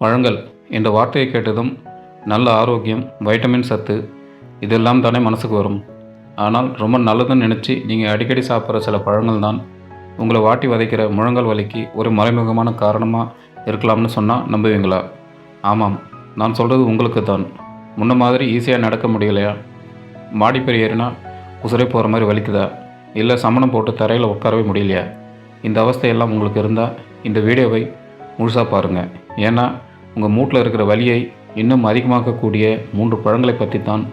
பழங்கள் என்ற வார்த்தையை கேட்டதும் நல்ல ஆரோக்கியம், வைட்டமின் சத்து இதெல்லாம் தானே மனசுக்கு வரும். ஆனால் ரொம்ப நல்லதுன்னு நினச்சி நீங்கள் அடிக்கடி சாப்பிட்ற சில பழங்கள் தான் உங்களை வாட்டி வதைக்கிற முழங்கால் வலிக்கு ஒரு மறைமுகமான காரணமாக இருக்கலாம்னு சொன்னால் நம்புவீங்களா? ஆமாம், நான் சொல்கிறது உங்களுக்கு தான். முன்ன மாதிரி ஈஸியாக நடக்க முடியலையா? மாடிப்பேர் ஏறினா உசுரே போகிற மாதிரி வலிக்குதா? இல்லை சமணம் போட்டு தரையில் உட்காரவே முடியலையா? இந்த அவஸ்தையெல்லாம் உங்களுக்கு இருந்தால் இந்த வீடியோவை முழுசாக பாருங்கள். ஏன்னா உங்கள் மூட்டில் இருக்கிற வலியை இன்னும் அதிகமாக்கக்கூடிய 3 பழங்களை பற்றி தான்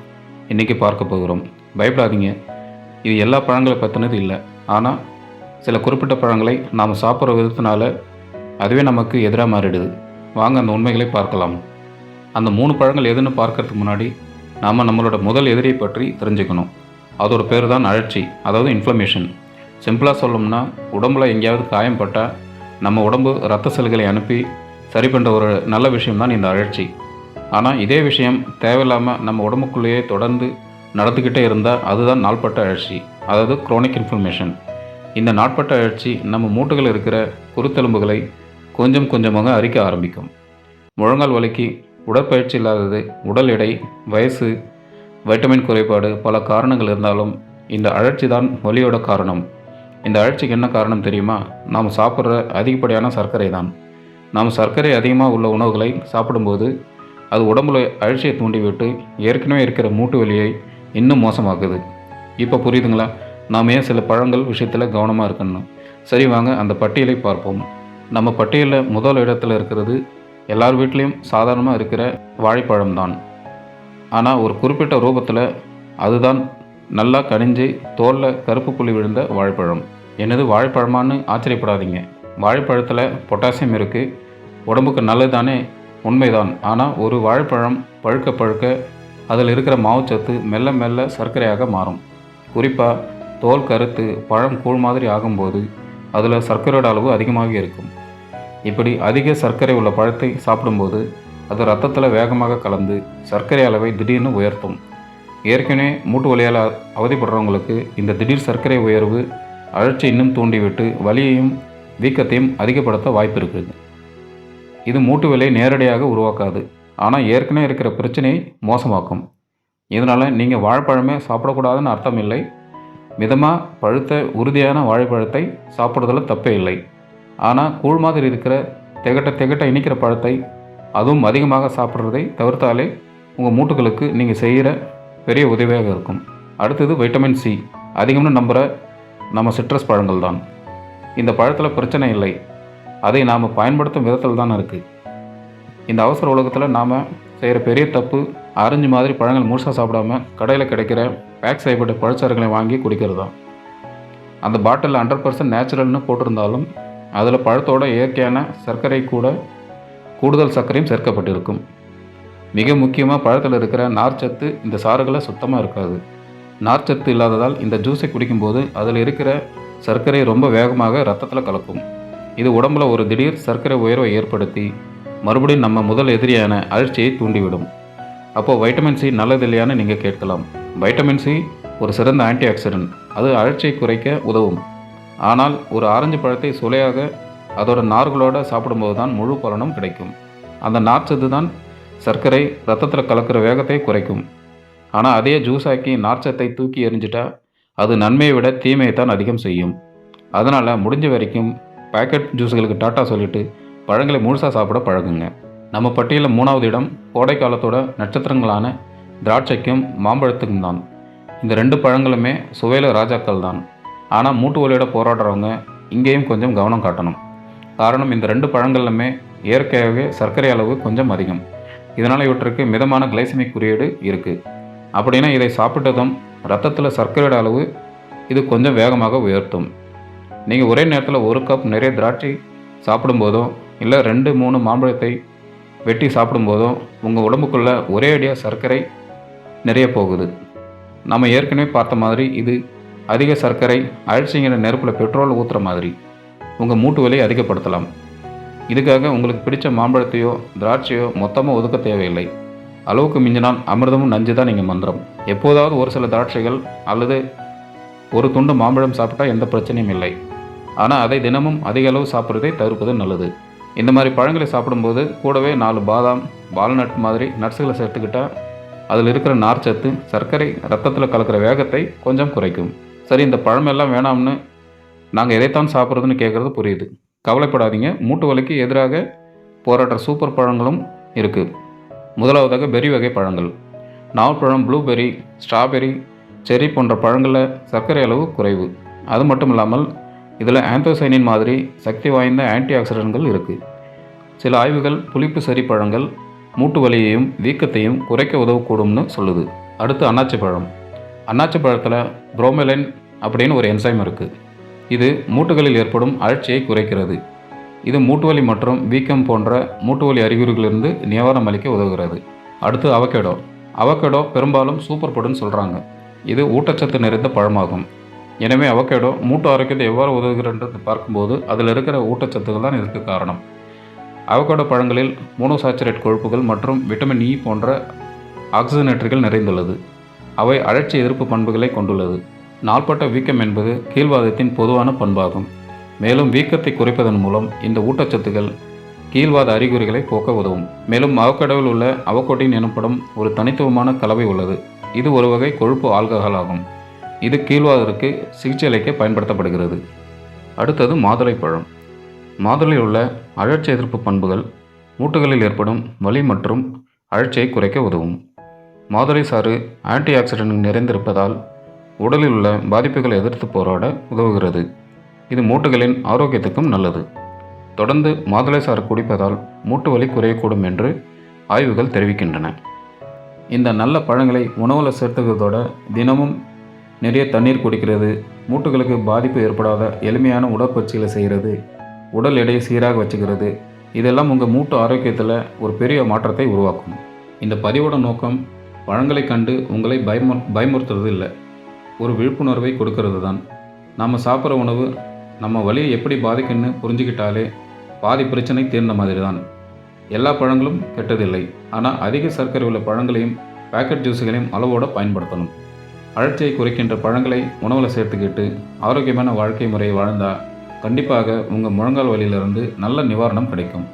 இன்றைக்கி பார்க்க போகிறோம். பயப்படாதீங்க, இது எல்லா பழங்களை பற்றினது இல்லை. ஆனால் சில குறிப்பிட்ட பழங்களை நாம் சாப்பிட்ற விதத்தினால அதுவே நமக்கு எதிராக மாறிடுது. வாங்க அந்த உண்மைகளை பார்க்கலாம். அந்த 3 பழங்கள் எதுன்னு பார்க்கறதுக்கு முன்னாடி நாம் நம்மளோட முதல் எதிரியை பற்றி தெரிஞ்சுக்கணும். அதோட பேர் தான் அழற்சி, அதாவது இன்ஃப்ளமேஷன். சிம்பிளாக சொல்லணும்னா உடம்புல எங்கேயாவது காயம் பட்டால் நம்ம உடம்பு இரத்த செல்களை அனுப்பி சரி பண்ணுற ஒரு நல்ல விஷயம்தான் இந்த அழற்சி. ஆனால் இதே விஷயம் தேவையில்லாமல் நம்ம உடம்புக்குள்ளேயே தொடர்ந்து நடந்துக்கிட்டே இருந்தால் அதுதான் நாள்பட்ட அழற்சி, அதாவது குரோனிக் இன்ஃப்ளமேஷன். இந்த நாட்பட்ட அழற்சி நம்ம மூட்டுகள் இருக்கிற குருத்தெலும்புகளை கொஞ்சம் கொஞ்சமாக அரிக்க ஆரம்பிக்கும். முழங்கால் வலிக்கு உடற்பயிற்சி இல்லாதது, உடல் எடை, வயசு, வைட்டமின் குறைபாடு பல காரணங்கள் இருந்தாலும் இந்த அழற்சி தான் வலியோட காரணம். இந்த அழற்சிக்கு என்ன காரணம் தெரியுமா? நாம் சாப்பிட்ற அதிகப்படியான சர்க்கரை தான். நாம் சர்க்கரை அதிகமாக உள்ள உணவுகளை சாப்பிடும்போது அது உடம்புல அழற்சியை தூண்டிவிட்டு ஏற்கனவே இருக்கிற மூட்டு வலியை இன்னும் மோசமாக்குது. இப்போ புரியுதுங்களா நாம் ஏன் சில பழங்கள் விஷயத்தில் கவனமாக இருக்கணும்? சரி, வாங்க அந்த பட்டியலை பார்ப்போம். நம்ம பட்டியலில் முதல் இடத்துல இருக்கிறது எல்லார் வீட்லேயும் சாதாரணமாக இருக்கிற வாழைப்பழம் தான். ஆனால் ஒரு குறிப்பிட்ட ரூபத்தில் அதுதான் நல்லா கனிஞ்சு தோலில் கருப்பு புள்ளி விழுந்த வாழைப்பழம். என்னது வாழைப்பழமானு ஆச்சரியப்படாதீங்க. வாழைப்பழத்தில் பொட்டாசியம் இருக்குது, உடம்புக்கு நல்லது தானே, உண்மைதான். ஆனால் ஒரு வாழைப்பழம் பழுக்க பழுக்க அதில் இருக்கிற மாவுச்சத்து மெல்ல மெல்ல சர்க்கரையாக மாறும். குறிப்பாக தோல் கருத்து பழம் கூழ் மாதிரி ஆகும்போது அதில் சர்க்கரையோட அளவு அதிகமாக இருக்கும். இப்படி அதிக சர்க்கரை உள்ள பழத்தை சாப்பிடும்போது அது ரத்தத்தில் வேகமாக கலந்து சர்க்கரை அளவை திடீர்னு உயர்த்தும். ஏற்கனவே மூட்டு வலியால் அவதிப்படுறவங்களுக்கு இந்த திடீர் சர்க்கரை உயர்வு அழற்சி இன்னும் தூண்டிவிட்டு வலியையும் வீக்கத்தையும் அதிகப்படுத்த வாய்ப்பு இருக்குது. இது மூட்டு வலியை நேரடியாக உருவாக்காது, ஆனால் ஏற்கனவே இருக்கிற பிரச்சனையை மோசமாக்கும். இதனால் நீங்கள் வாழைப்பழமே சாப்பிடக்கூடாதுன்னு அர்த்தம் இல்லை. மிதமாக பழுத்த உறுதியான வாழைப்பழத்தை சாப்பிட்றதில் தப்பே இல்லை. ஆனால் கூழ் மாதிரி இருக்கிற திகட்ட இனிக்கிற பழத்தை அதுவும் அதிகமாக சாப்பிட்றதை தவிர்த்தாலே உங்கள் மூட்டுகளுக்கு நீங்கள் செய்கிற பெரிய உதவியாக இருக்கும். அடுத்தது வைட்டமின் சி. அதிகம்னு நம்புகிற நம்ம சிட்ரஸ் பழங்கள் தான். இந்த பழத்தில் பிரச்சனை இல்லை, அதை நாம் பயன்படுத்தும் விதத்தில் தான் இருக்குது. இந்த அவசர உலகத்தில் நாம் செய்கிற பெரிய தப்பு ஆரஞ்சு மாதிரி பழங்கள் முழுசாக சாப்பிடாம கடையில் கிடைக்கிற பேக் செய்யப்பட்ட பழச்சாறுகளை வாங்கி குடிக்கிறது தான். அந்த பாட்டிலில் 100% நேச்சுரல்னு போட்டிருந்தாலும் அதில் பழத்தோட இயற்கையான சர்க்கரை கூடுதல் சர்க்கரையும் சேர்க்கப்பட்டிருக்கும். மிக முக்கியமாக பழத்தில் இருக்கிற நார்ச்சத்து இந்த சாறுகளை சுத்தமாக இருக்காது. நார்ச்சத்து இல்லாததால் இந்த ஜூஸை குடிக்கும்போது அதில் இருக்கிற சர்க்கரை ரொம்ப வேகமாக ரத்தத்தில் கலக்கும். இது உடம்புல ஒரு திடீர் சர்க்கரை உயர்வை ஏற்படுத்தி மறுபடியும் நம்ம முதல் எதிரியான அழற்சியை தூண்டிவிடும். அப்போது வைட்டமின் சி நல்லது இல்லையான்னு நீங்கள் கேட்கலாம். வைட்டமின் சி ஒரு சிறந்த ஆன்டி ஆக்சிடென்ட், அது அழற்சியை குறைக்க உதவும். ஆனால் ஒரு ஆரஞ்சு பழத்தை சுளையாக அதோட நார்களோடு சாப்பிடும்போது தான் முழு பலனும் கிடைக்கும். அந்த நார்ச்சத்து தான் சர்க்கரை ரத்தத்தில் கலக்கிற வேகத்தை குறைக்கும். ஆனால் அதே ஜூஸாக்கி நார்ச்சத்தை தூக்கி எறிஞ்சிட்டா அது நன்மையை விட தீமையை தான் அதிகம் செய்யும். அதனால் முடிஞ்ச வரைக்கும் பேக்கெட் ஜூஸுகளுக்கு டாட்டா சொல்லிவிட்டு பழங்களை முழுசாக சாப்பிட பழகுங்க. நம்ம பட்டியலில் 3வது இடம் கோடை காலத்தோட நட்சத்திரங்களான திராட்சைக்கும் மாம்பழத்துக்கும் தான். இந்த 2 பழங்களுமே சுவையில் ராஜாக்கள் தான். ஆனால் மூட்டு வலியோட போராடுறவங்க இங்கேயும் கொஞ்சம் கவனம் காட்டணும். காரணம், இந்த 2 பழங்கள்லுமே இயற்கையாகவே சர்க்கரை அளவு கொஞ்சம் அதிகம். இதனால் இவற்றுக்கு மிதமான கிளைசமிக் குறியீடு இருக்குது. அப்படின்னா இதை சாப்பிட்டதும் ரத்தத்தில் சர்க்கரையோட அளவு இது கொஞ்சம் வேகமாக உயர்த்தும். நீங்கள் ஒரே நேரத்தில் 1 கப் நிறைய திராட்சை சாப்பிடும்போதோ இல்லை 2-3 மாம்பழத்தை வெட்டி சாப்பிடும்போதோ உங்கள் உடம்புக்குள்ளே ஒரே அடியாக சர்க்கரை நிறைய போகுது. நம்ம ஏற்கனவே பார்த்த மாதிரி இது அதிக சர்க்கரை அழற்சிங்கிற நெருப்பில் பெட்ரோல் ஊற்றுற மாதிரி உங்கள் மூட்டு வலியை அதிகப்படுத்தலாம். இதுக்காக உங்களுக்கு பிடிச்ச மாம்பழத்தையோ திராட்சையோ மொத்தமாக ஒதுக்க தேவையில்லை. அளவுக்கு மிஞ்சினால் அமிர்தமும் நஞ்சு தான் நீங்கள் மந்திரம். எப்போதாவது ஒரு சில திராட்சைகள் அல்லது ஒரு துண்டு மாம்பழம் சாப்பிட்டா எந்த பிரச்சனையும் இல்லை. ஆனால் அதை தினமும் அதிக அளவு சாப்பிட்றதை தவிர்ப்பது நல்லது. இந்த மாதிரி பழங்களை சாப்பிடும்போது கூடவே 4 பாதாம், வால்நட் மாதிரி நட்ஸுகளை சேர்த்துக்கிட்டால் அதில் இருக்கிற நார்ச்சத்து சர்க்கரை ரத்தத்தில் கலக்கிற வேகத்தை கொஞ்சம் குறைக்கும். சரி, இந்த பழமெல்லாம் வேணாம்னு நாங்கள் எதைத்தான் சாப்பிட்றதுன்னு கேட்குறது புரியுது. கவலைப்படாதீங்க, மூட்டு வலிக்கு எதிராக போராடுற சூப்பர் பழங்களும் இருக்குது. முதலாவதாக பெரி வகை பழங்கள். நாவல்பழம், ப்ளூபெர்ரி, ஸ்ட்ராபெர்ரி, செர்ரி போன்ற பழங்களில் சர்க்கரை அளவு குறைவு. அது மட்டும் இல்லாமல் இதில் ஆந்தோசைனின் மாதிரி சக்தி வாய்ந்த ஆன்டி ஆக்சிடென்ட்கள் இருக்குது. சில ஆய்வுகள் புளிப்பு செர்ரி பழங்கள் மூட்டு வலியையும் வீக்கத்தையும் குறைக்க உதவக்கூடும்னு சொல்லுது. அடுத்து அன்னாச்சி பழம். அன்னாச்சி பழத்தில் புரோமெலைன் அப்படின்னு ஒரு என்சைம் இருக்குது. இது மூட்டுகளில் ஏற்படும் அழற்சியை குறைக்கிறது. இது மூட்டுவலி மற்றும் வீக்கம் போன்ற மூட்டுவலி அறிகுறிகளிலிருந்து நிவாரணம் அளிக்க உதவுகிறது. அடுத்து அவகேடோ. அவகேடோ பெரும்பாலும் சூப்பர் ஃபுட்னு சொல்கிறாங்க. இது ஊட்டச்சத்து நிறைந்த பழமாகும். எனவே அவகேடோ மூட்டு ஆரோக்கியத்தை எவ்வாறு உதவுகிறது பார்க்கும்போது அதில் இருக்கிற ஊட்டச்சத்துக்கள் தான் இதற்கு காரணம். அவகேடோ பழங்களில் மோனோசாச்சுரேட் கொழுப்புகள் மற்றும் விட்டமின் இ போன்ற ஆக்சிஜனேற்றங்கள் நிறைந்துள்ளது. அவை அழற்சி எதிர்ப்பு பண்புகளை கொண்டுள்ளது. நாள்பட்ட வீக்கம் என்பது கீழ்வாதத்தின் பொதுவான பண்பாகும். மேலும் வீக்கத்தை குறைப்பதன் மூலம் இந்த ஊட்டச்சத்துக்கள் கீழ்வாத அறிகுறிகளை போக்க உதவும். மேலும் அவகேடோவில் உள்ள அவகோட்டின் எனப்படும் ஒரு தனித்துவமான கலவை உள்ளது. இது ஒரு வகை கொழுப்பு ஆல்கஹால் ஆகும். இது கீழ்வாதத்திற்கு சிகிச்சை அளிக்க பயன்படுத்தப்படுகிறது. அடுத்தது மாதுளைப்பழம். மாதுளையில் உள்ள அழற்சி எதிர்ப்பு பண்புகள் மூட்டுகளில் ஏற்படும் வலி மற்றும் அழற்சியை குறைக்க உதவும். மாதுளை சாறு ஆன்டி ஆக்சிடென்ட் நிறைந்திருப்பதால் உடலில் உள்ள பாதிப்புகளை எதிர்த்து போராட உதவுகிறது. இது மூட்டுகளின் ஆரோக்கியத்துக்கும் நல்லது. தொடர்ந்து மாதுளை சாறு குடிப்பதால் மூட்டு வலி குறையக்கூடும் என்று ஆய்வுகள் தெரிவிக்கின்றன. இந்த நல்ல பழங்களை உணவில் சேர்த்துக்கிறதோட தினமும் நிறைய தண்ணீர் குடிக்கிறது, மூட்டுகளுக்கு பாதிப்பு ஏற்படாத எளிமையான உடற்பயிற்சிகளை செய்கிறது, உடல் எடையை சீராக வச்சுக்கிறது, இதெல்லாம் உங்கள் மூட்டு ஆரோக்கியத்தில் ஒரு பெரிய மாற்றத்தை உருவாக்கும். இந்த பதிவோட நோக்கம் பழங்களை கண்டு உங்களை பயமுறுத்துறது இல்லை, ஒரு விழிப்புணர்வை கொடுக்கறது தான். நாம் சாப்பிட்ற உணவு நம்ம வலியை எப்படி பாதிக்குன்னு புரிஞ்சுக்கிட்டாலே பாதி பிரச்சனை தீர்ந்த மாதிரி தான். எல்லா பழங்களும் கெட்டதில்லை, ஆனால் அதிக சர்க்கரை உள்ள பழங்களையும் பேக்கெட் ஜூஸுகளையும் அளவோடு பயன்படுத்தணும். அழற்சியை குறைக்கின்ற பழங்களை உணவில் சேர்த்துக்கிட்டு ஆரோக்கியமான வாழ்க்கை முறையை வாழ்ந்தால் கண்டிப்பாக உங்கள் முழங்கால் வலியிலிருந்து நல்ல நிவாரணம் கிடைக்கும்.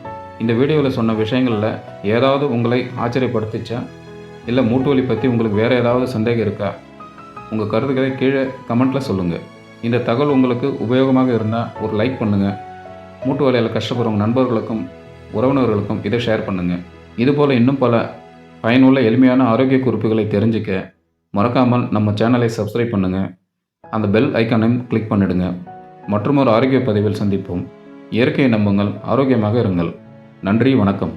இந்த வீடியோவில் சொன்ன விஷயங்களில் ஏதாவது உங்களை ஆச்சரியப்படுத்திச்சா, இல்லை மூட்டு வலி பற்றி உங்களுக்கு வேறு ஏதாவது சந்தேகம் இருக்கா? உங்கள் கருத்துக்களை கீழே கமெண்ட்டில் சொல்லுங்கள். இந்த தகவல் உங்களுக்கு உபயோகமாக இருந்தால் ஒரு லைக் பண்ணுங்கள். மூட்டு வலியால் கஷ்டப்படுறவங்க நண்பர்களுக்கும் உறவினர்களுக்கும் இதை ஷேர் பண்ணுங்கள். இதுபோல் இன்னும் பல பயனுள்ள எளிமையான ஆரோக்கிய குறிப்புகளை தெரிஞ்சுக்க மறக்காமல் நம்ம சேனலை சப்ஸ்கிரைப் பண்ணுங்கள். அந்த பெல் ஐக்கானையும் கிளிக் பண்ணிடுங்க. மற்றும் ஒரு ஆரோக்கிய பதிவில் சந்திப்போம். இயற்கையை நம்புங்கள், ஆரோக்கியமாக இருங்கள். நன்றி, வணக்கம்.